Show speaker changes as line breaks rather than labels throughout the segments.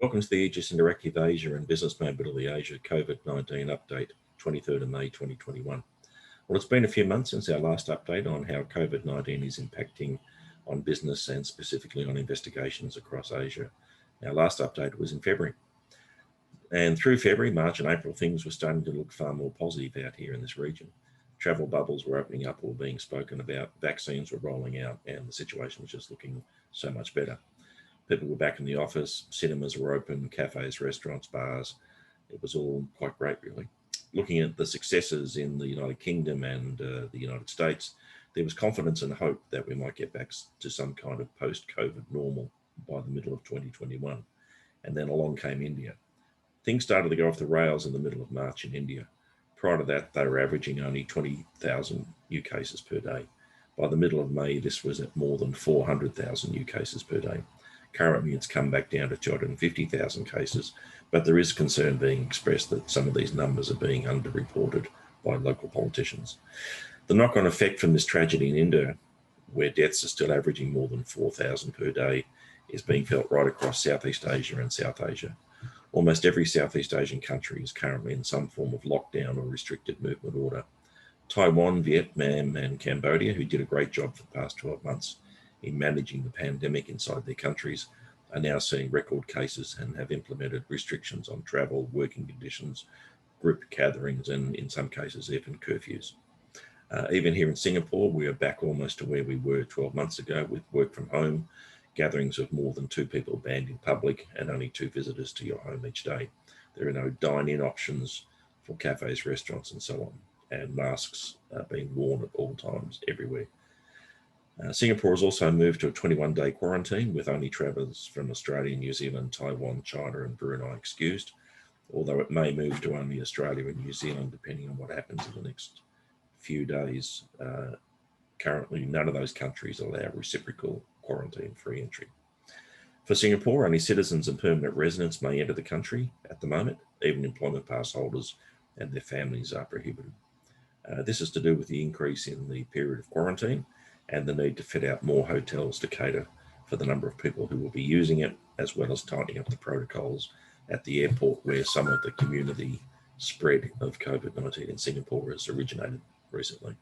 Welcome to the Aegis Interaktif Asia and Business Mobility Asia Covid-19 update, 23rd of May 2021. Well, it's been a few months since our last update on how Covid-19 is impacting on business and specifically on investigations across Asia. Our last update was in February. And through February, March and April, things were starting to look far more positive out here in this region. Travel bubbles were opening up or being spoken about, vaccines were rolling out, and the situation was just looking so much better. People were back in the office, cinemas were open, cafes, restaurants, bars. It was all quite great, really. Looking at the successes in the United Kingdom and the United States, there was confidence and hope that we might get back to some kind of post-COVID normal by the middle of 2021. And then along came India. Things started to go off the rails in the middle of March in India. Prior to that, they were averaging only 20,000 new cases per day. By the middle of May, this was at more than 400,000 new cases per day. Currently, it's come back down to 250,000 cases, but there is concern being expressed that some of these numbers are being underreported by local politicians. The knock-on effect from this tragedy in India, where deaths are still averaging more than 4,000 per day, is being felt right across Southeast Asia and South Asia. Almost every Southeast Asian country is currently in some form of lockdown or restricted movement order. Taiwan, Vietnam, and Cambodia, who did a great job for the past 12 months, in managing the pandemic inside their countries, are now seeing record cases and have implemented restrictions on travel, working conditions, group gatherings, and in some cases even curfews. Even here in Singapore, we are back almost to where we were 12 months ago with work from home, gatherings of more than 2 people banned in public, and only 2 visitors to your home each day. There are no dine-in options for cafes, restaurants, and so on, and masks are being worn at all times everywhere. Singapore has also moved to a 21-day quarantine with only travellers from Australia, New Zealand, Taiwan, China and Brunei excused, although it may move to only Australia and New Zealand depending on what happens in the next few days. Currently, none of those countries allow reciprocal quarantine-free entry. For Singapore, only citizens and permanent residents may enter the country at the moment. Even employment pass holders and their families are prohibited. This is to do with the increase in the period of quarantine and the need to fit out more hotels to cater for the number of people who will be using it, as well as tightening up the protocols at the airport where some of the community spread of COVID-19 in Singapore has originated recently.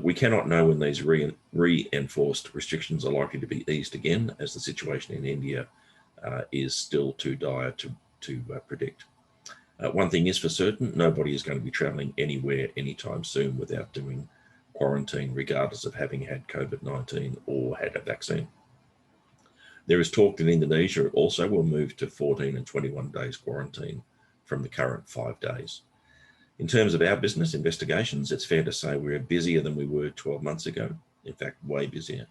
We cannot know when these reinforced restrictions are likely to be eased again, as the situation in India is still too dire to predict. One thing is for certain, nobody is going to be travelling anywhere anytime soon without doing quarantine, regardless of having had COVID-19 or had a vaccine. There is talk that Indonesia also will move to 14 and 21 days quarantine from the current 5 days. In terms of our business investigations, it's fair to say we're busier than we were 12 months ago, in fact, way busier.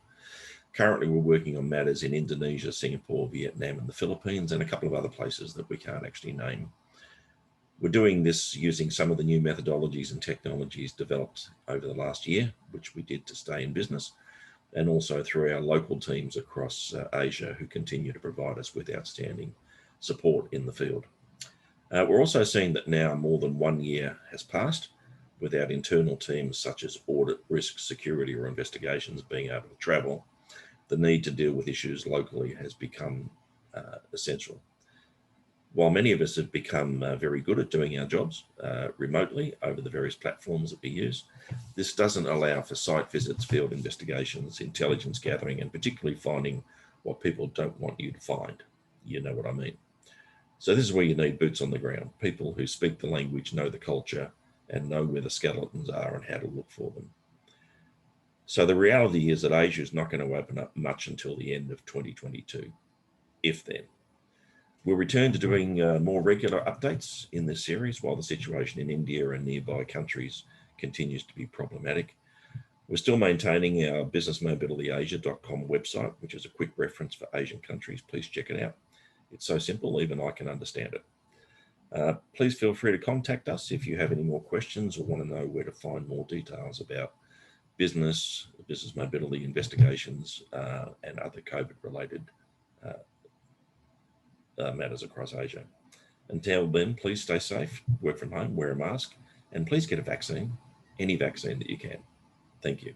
Currently, we're working on matters in Indonesia, Singapore, Vietnam, and the Philippines, and a couple of other places that we can't actually name. We're doing this using some of the new methodologies and technologies developed over the last year, which we did to stay in business, and also through our local teams across Asia who continue to provide us with outstanding support in the field. We're also seeing that now more than 1 year has passed without internal teams such as audit, risk, security, or investigations being able to travel. The need to deal with issues locally has become essential. While many of us have become very good at doing our jobs remotely over the various platforms that we use, this doesn't allow for site visits, field investigations, intelligence gathering, and particularly finding what people don't want you to find. You know what I mean. So this is where you need boots on the ground, people who speak the language, know the culture, and know where the skeletons are and how to look for them. So the reality is that Asia is not going to open up much until the end of 2022, if then. We'll return to doing more regular updates in this series while the situation in India and nearby countries continues to be problematic. We're still maintaining our businessmobilityasia.com website, which is a quick reference for Asian countries. Please check it out. It's so simple, even I can understand it. Please feel free to contact us if you have any more questions or want to know where to find more details about business mobility investigations, and other COVID-related matters across Asia. Until then, please stay safe, work from home, wear a mask, and please get a vaccine, any vaccine that you can. Thank you.